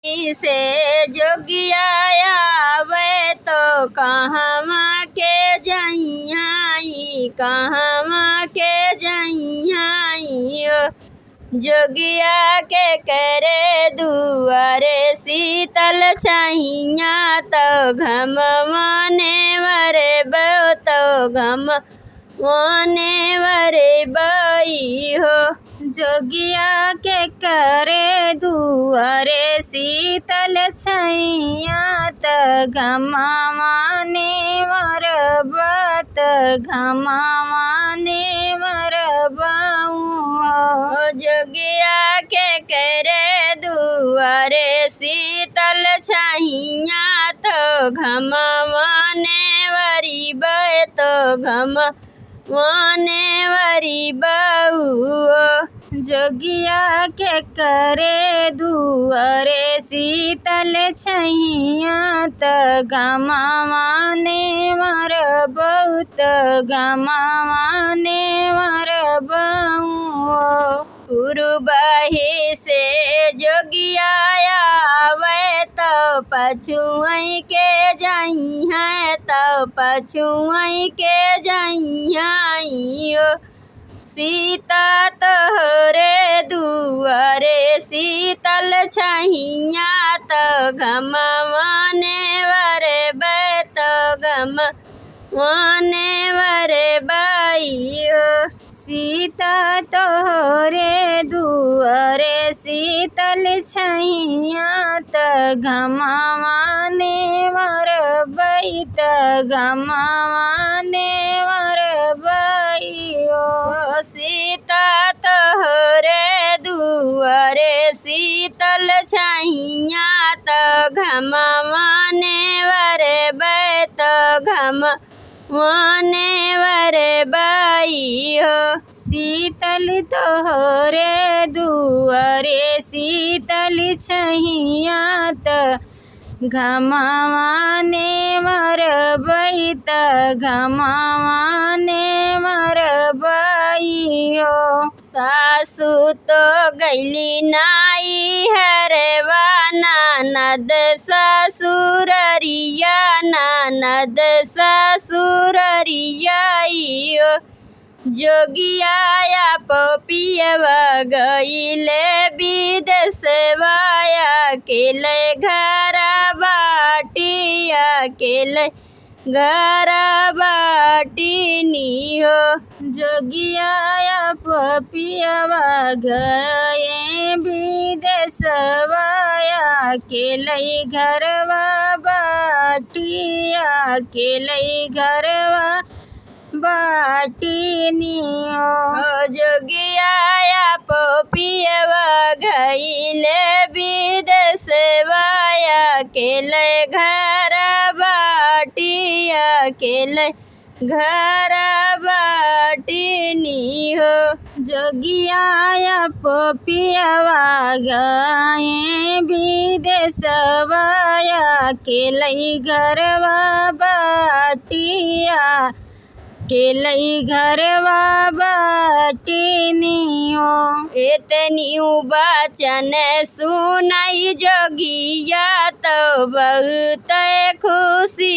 से जोगिया आवे तो कहवा के जइयाई कहवा के जइयाई जोगिया के करे दुआरे शीतल छहिया तो घम माने वरे बो तो घम माने वरे बई हो। जोगिया के करे दुआरे शीतल छैया त घमावाने मरबत घमावाने मरबाऊ। जोगिया के करे दुआरे शीतल छहिया तो घमावाने वरी बे तो घम माने वरी बहू। जोगिया के करे दुआरे शीतल छैया त घमावाने मरबऊ त घमावाने मरबाऊ। पूर्वहि से जोगिया आवे तो पछुआई के जइहा तो पछुआई के जइहा सीता तोहरे दुआरे शीतल छहिया तो घमवाने वरे बे तो घम माने वरे बइयो। सीता तोहरे दुआरे शीतल छैया त घमावाने मरबई त घमावाने मरबइयो। सीता तोहरे दुआरे शीतल छहिया तो घमवाने वरे बे तो घम माने वरे बइयो। शीतल तोहरे दुआरे शीतल छैया त घमावाने मरबई त घमावाने मरबइयो। सासु तो गैली नाई हरवा ननद ससुररिया ननद ससुररिया जोगिया पपियवा गईले विदेशवा अकेले घर बाटिया अकेले घर बाटिनियो। जोगिया पपियवा गए विदेशवा अकेले घरवा बाटिया अकेले घरवा बाटिनियो। जोगिया पपियवा गईले विदेशवा अकेले घर बाटिया अकेले घर बाटिनियो। जोगिया पपियवा गए विदेशवा अकेले घरवा बाटिया अकेले घरवा बाटिनियो। इतनी बचन सुनाई जोगिया तो बहुत खुशी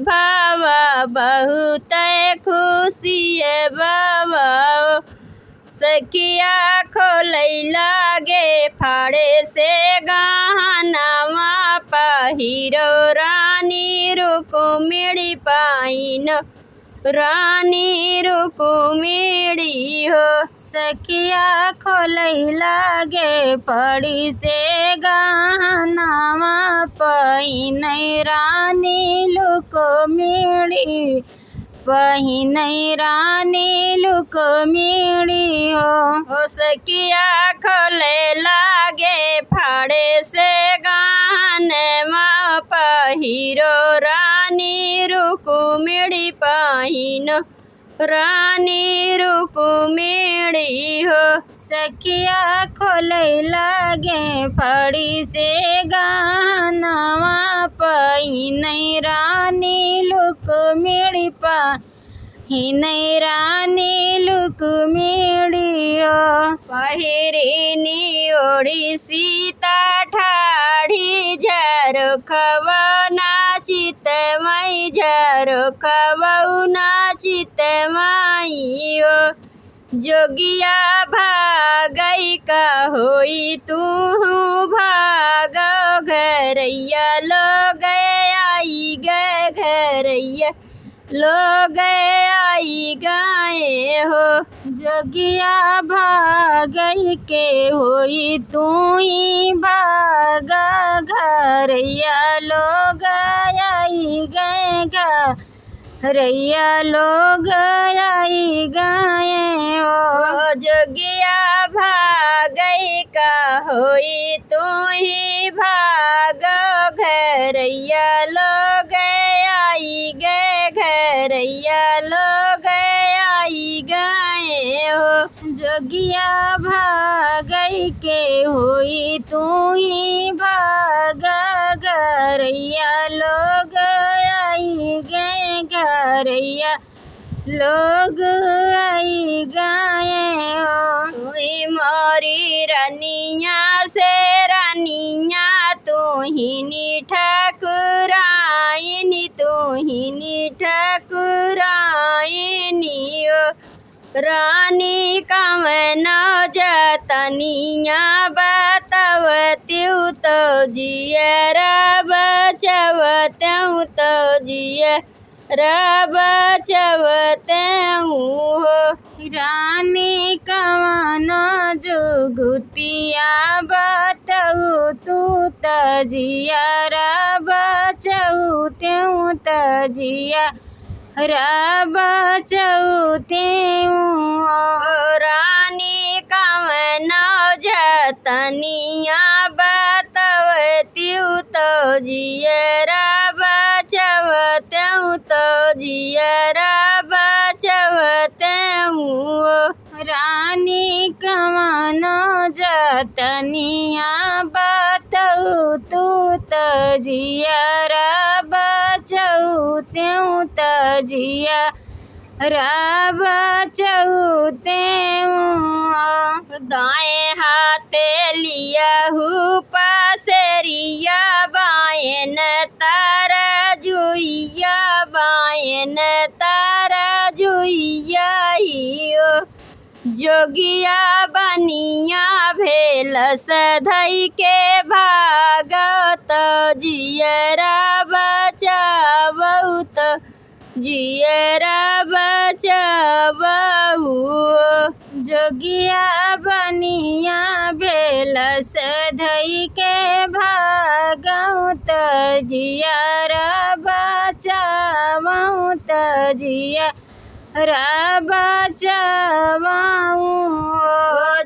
भावा बहुत खुशी बाबा। सखिया खोलै लागे फाड़े से गहनावा पहिरो रानी रुक्मिणी पाइन रानी रुक्मिणी हो। सखिया खोलै लागे पड़ी से गहनावा पहिनै रानी रुक्मिणी पहिनै रानी रुक्मिणी हो। सखिया खोले लागे फाड़े से गहनावा पहिरो रानी रुक्मिणी पाइन रानी रुक्मिणी हो। सखिया खोलै लागे फड़ी से गहनावा पहिनै रानी रुक्मिणी हिनै रानी रुक्मिणीओ पहिरिनी ओढी सीता ठाडी झरो खवना चितमई झरो खवना चितमई ओ जोगिया भागई का होई तू भाग घरैया लोग आई गए घरैया लोग आई गए हो। जोगिया भागई के होई तू ही भाग घरैया लोग आई गए घरैया लोग आई गए ओ। जोगिया भागई का होई तू ही भाग घरैया लोग आई गए घरैया लोग आई गए हो। जोगिया भागई के होई तू ही भाग घरैया लोग आई गए घरैया लोग आई गए ओ। तुही मोरी रानिया से रानिया तुहिनी ठाकुराइनी तुहिनी ठाकुराइनी ओ। रानी कवन जतनिया बतावत्यू तो जियरा बचवत्यू तो जियरा बचवत्यू हो। रानी कवन जुगुतिया बतऊ तू तजियारा बचऊ त्यों तजिया बचऊ त्यों। रानी कवन जतनिया बतवत्यू तो जियरा बचवत्यू तो जियरा बचवत्यू। रानी कवन जतनिया बतऊ तू तजियारा बचऊ त्यों तजिया बचऊ त्यों। दाएं हाथे लिया हूँ पसेरिया बायन तारा जुइया बायन तारा जुइया हियो। जोगिया बनिया भेल सधई के भागत जियरा बचावऊ तो जियरा बचावऊ। जोगिया बनिया भेल सधई के भागऊ त जियरा बचावऊ त जियरा बचावऊ।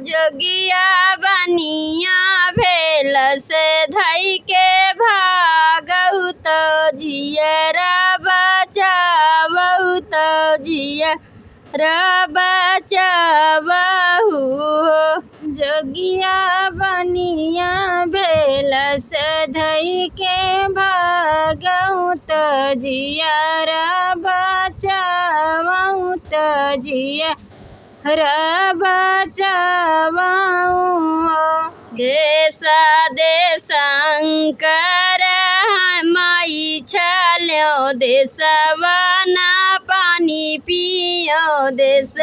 जोगिया बनिया भेल सधई के भागऊ तो जियरा बचावऊ तो जियरा बचावऊ। जोगिया बनिया भेल सधई के भागऊ त जियरा बचावऊ त जियरा बचावऊ। देसा देशंकर माई छल्यो देशवाना पानी पियो देश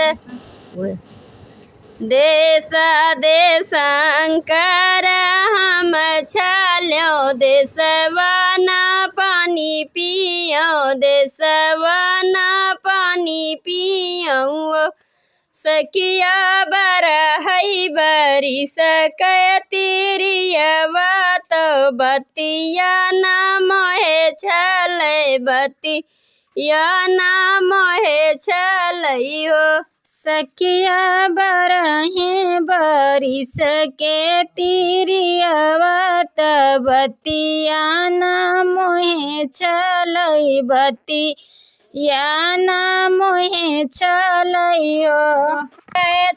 देशंकर हम छल्यो देशवाना पानी पियो देशवाना पानी पियो। सखिया बरहई बरी सकतिरियवा तो बतिया ना मोहे छलै बतिया ना मोहे छलै हो। सखिया बरहे बरिस के तिरियवा त बतिया ना मोहे छलै बतिया ना मोहे छलैयो।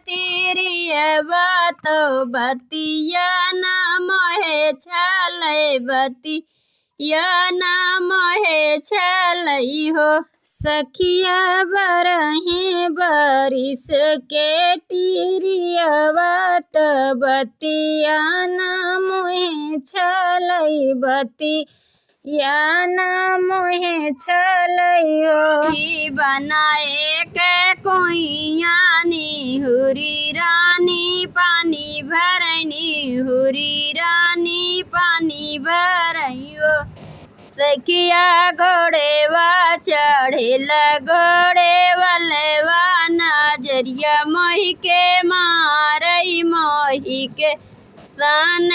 तिरियवा तो बतिया ना मोहे छलै बतिया ना मोहे छलै हो। सखिया बरहे बारिश के तिरियवा त बतिया ना मोहे छलै बतिया ना मोहे छलै हो। ही बनाए के कोइया निहुरी रानी पानी भरनी हुरी रानी पानी भरइयो। सखिया घोड़ेवा चढ़ेल घोड़े वालेवा नजरिया मोहि के मारई मोहि के सन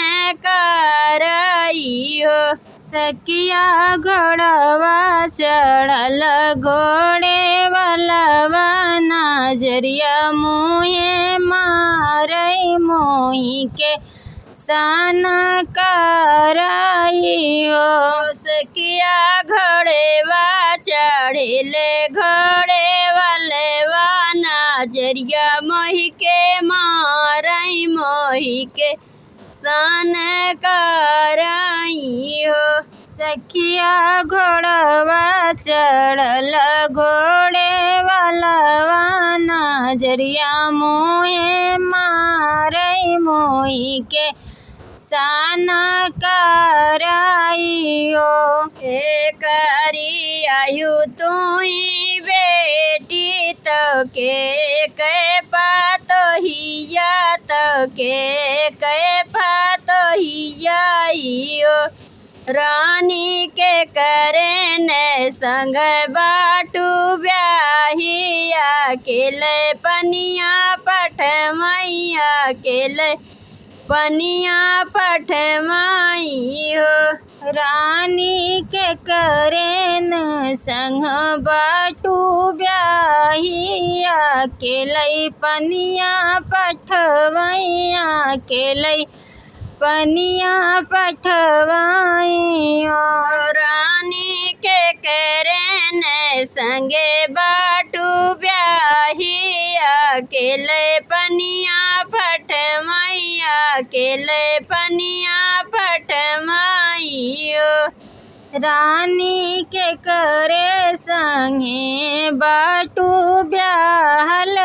करइयो। सखिया घोड़वा चढ़ल घोड़े वालवा नजरिया मोहे मारई मोहि के सन करइयो। सखिया घोड़ेवा चढ़ेले घोड़े वालेवा नजरिया मोहि के मारई मोहि के सन करइयो। सखिया घोड़वा चढ़ल घोड़े वालवा नजरिया मोहे मारई मोहि के सन करइयो। करी आयु तुई बेटी तो के पातोहिया तो के पातोहिया। रानी के करे ने संग बाटू ब्याही अकेले पनिया पठमैया अकेले पनिया पठमई हो। रानी के करेन संग बाटू ब्याही अकेले पनिया पठवैया अकेले पनिया पठवई हो। रानी के करेन संगे बाटू ब्याही अकेले पनिया पठमैया अकेले पनिया पठमई हो। रानी के करे संगे बाटू ब्याहल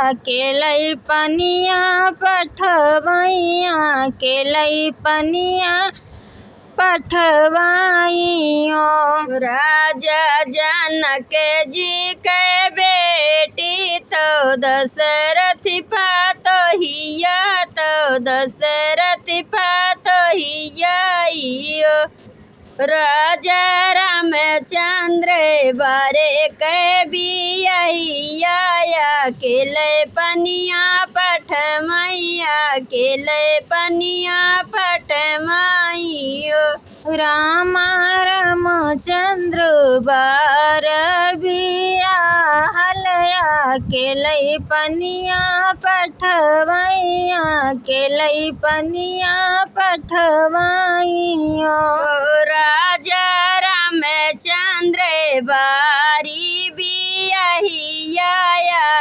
अकेले पनिया पठवैया अकेले पनिया पठवई हो। राजा जनक जी के बेटी तो दशरथ पातोहिया तो दशरथ पातोहिया। राजा रामचंद्र बारे के बिया अकेले पनिया पठमैया अकेले पनिया पठमई हो। रामा रामचंद्र बार बियाहल अकेले पनिया पठवैया अकेले पनिया पठवई हो। राजा रामचंद्र बारी बियाहिया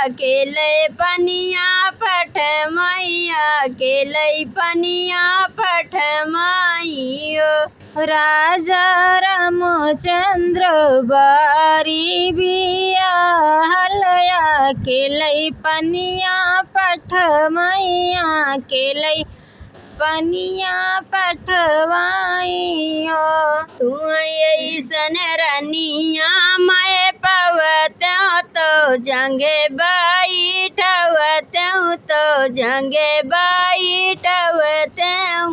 अकेले पनिया पठमैया अकेले पनिया पठमई हो। राजा रामचंद्र बारी बियाहल अकेले पनिया पठमैया अकेले पनिया पठवई हो। तू ऐसन रनिया मैं पवत्यों तो जंगे बैठवत्यों तो जंगे बैठवत्यों।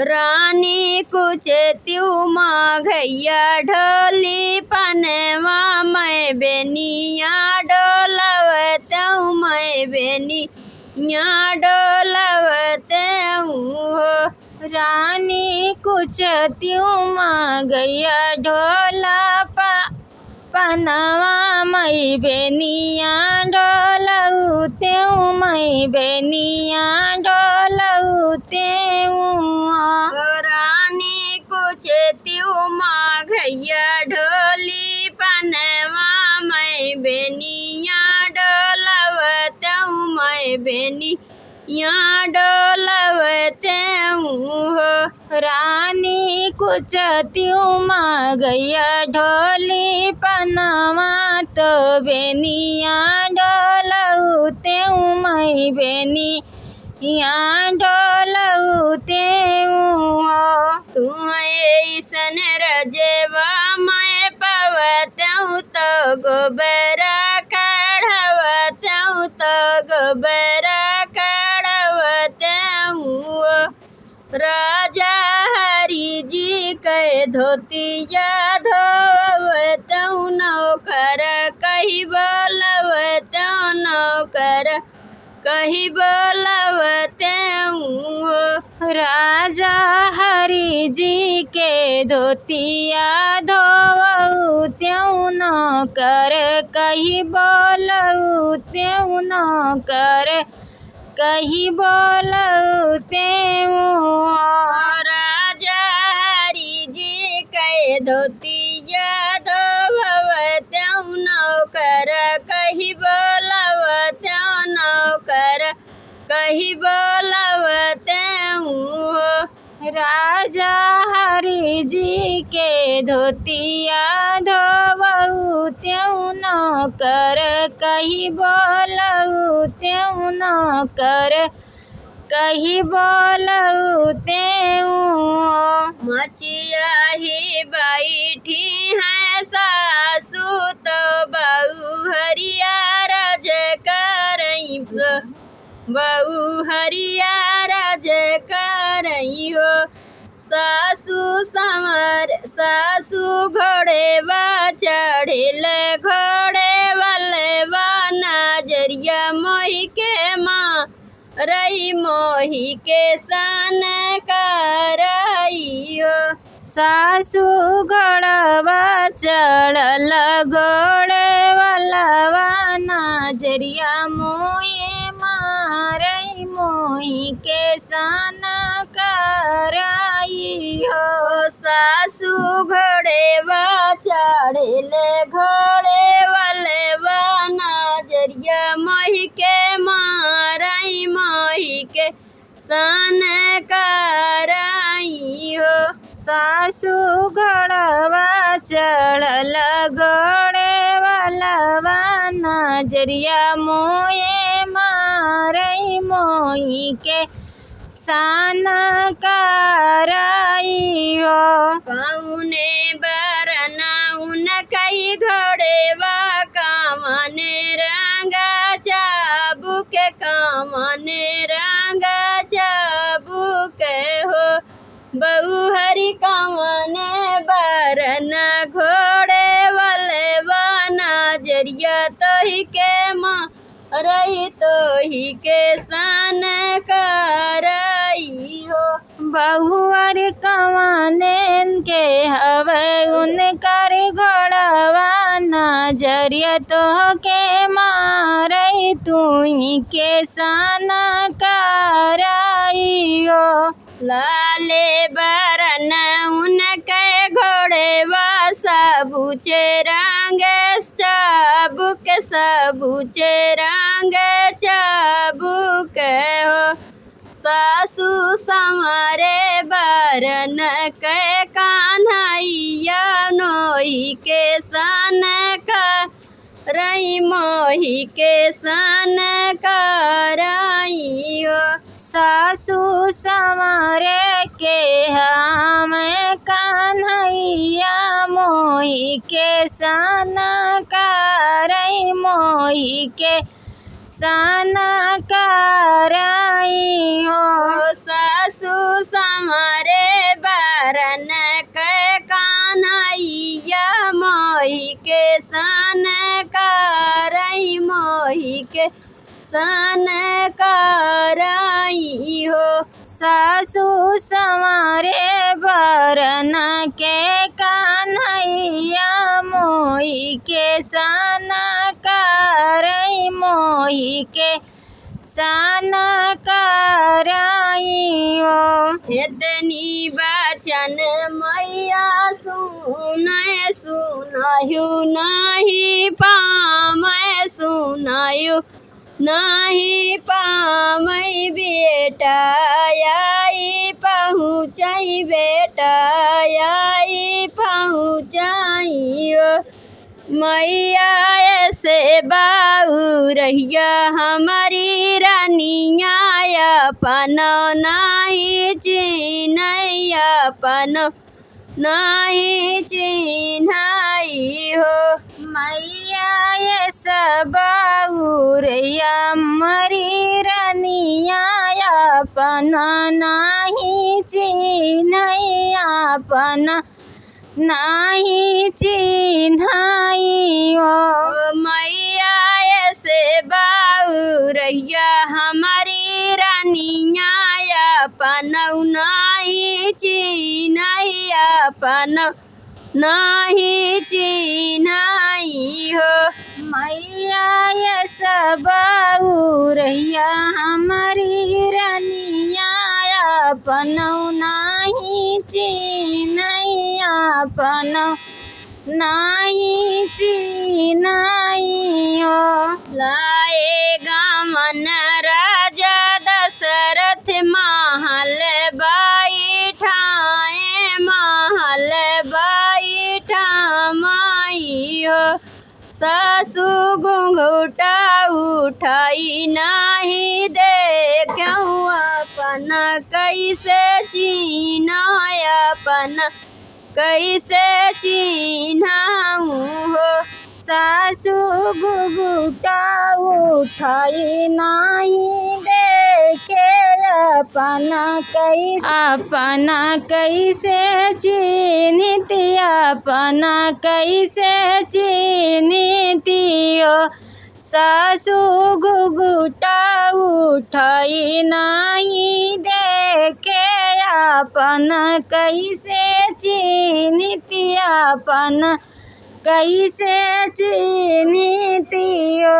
रानी कुछ त्यू माघैया ढोली पनवा मैं बेनिया डोलवत्यों मैं बेनिया डोलवत्यों हो। रानी कुछ त्यों गैया ढोला पनवा मई बेनिया डोलऊ त्यों मई बेनिया डोलऊ त्यों। रानी कुछ त्यू माघैया ढोली पनवा मैं बेनिया डोलवत्यों मैं बेनिया यहाँ डोलवते हो। रानी कुछ त्यों गैया ढोली पनमा तो बेनिया डोलते मैं बेनी यहाँ डोलते हो। तू ऐसन रजेवा मैं पवतऊ तो गोबरा काढ़वतऊ तो गोबरा काढ़वतऊ। राजा हरि जी के धोतिया धोवतऊ नौकर कही बोलवतऊ नौकर कही बोलवतऊ। राजा हरि जी के धोतिया धोवऊ त्यों नौकर कही बोलऊ त्यों नौकर कही बोलऊ त्यों। राजा हरि जी के धोतिया धोवतऊ नौकर कही बोलवतऊ नौकर कही बोलवतऊ। राजा हरि जी के धोतिया धोवऊ त्यों नौकर कही बोलऊ त्यों नौकर कही बोलऊ त्यों। मचिया ही बैठी है सासू तो बहू हरिया रज करई बहू हरिया रज करई हो। सासू घोड़े वा चढ़िल घोड़े वाले नजरिया मोही के माँ रही मोही के सन करई हो। सासू घोड़वा चढ़ल घोड़े वाला नजरिया मोये मारई मोही के सन कराई हो। सासू घोड़े वा चढ़िले घोड़े वाले नजरिया मोही के मारई मोही के सन कराई हो। सासू घोड़वा चढ़ल घोड़े वाला नजरिया मोये मारई मोही के सन कराई हो। कौने बरना उन कई घोड़े वा कामने रंगा चाबुक कामने रंगा चाबुक हो। बहू हरि कामने बरन घोड़े वाले नजरिया तो ही के माँ रही तो ही के सन करई हो। बहुअर कवाने के हवे उनकर घोड़वा नजरिया तो के मारई तू ही के सन कराई हो। लाले बरन उनके घोड़े वा सबूचे रंग चाबुक सबूचे रंग चाबुक हो। सासू समारे बरन के कान्हैया नोही के सन करई मोही के सन करई हो। सासू समारे के हम कान्हैया मोही के सन करई मोही के सन कराई हो। सासू समारे बरन के कान्हैया मोही के सन करई मोही के सन कराई हो। सासू समारे बरन के कान्हैया मोही के सन करई मोही के सन कराई हो। इतनी बचन मैया सुनायु नहीं पामै सुनायु नाही पामै बेटा आई पहुँचाई बेटा आई पहुँचाई मैया ऐसे बाउरहिया हमारी रानिया अपन नहीं चिन्हैया अपन नहीं चिन्हाई हो मैया ये सबौरैया मरी रनिया अपन नाही चिन्हैया अपन नाही चिन्हाई हो मैया ऐसे बाउरहिया हमारी रानिया अपन नहीं चिन्हैया अपन नहीं चिन्हाई हो मैया ये सबौरैया हमारी रनिया अपन नाही चिन्हैया अपन नहीं चिन्हाई हो लाएगा मन राजा दशरथ महल बैठाए महल बैठामाई हो सासु घुंघटा उठाई नहीं देखूँ अपन कैसे चिन्हाय अपन कैसे चिन्हाऊँ हो सासु घुघुटा उठाई नहीं देखे अपना कैसे चिन्हती अपना कैसे चिन्हतियो सासु घुघुटा उठाई नहीं देखे अपन कैसे चिन्हती अपन कैसे चिन्हतियो।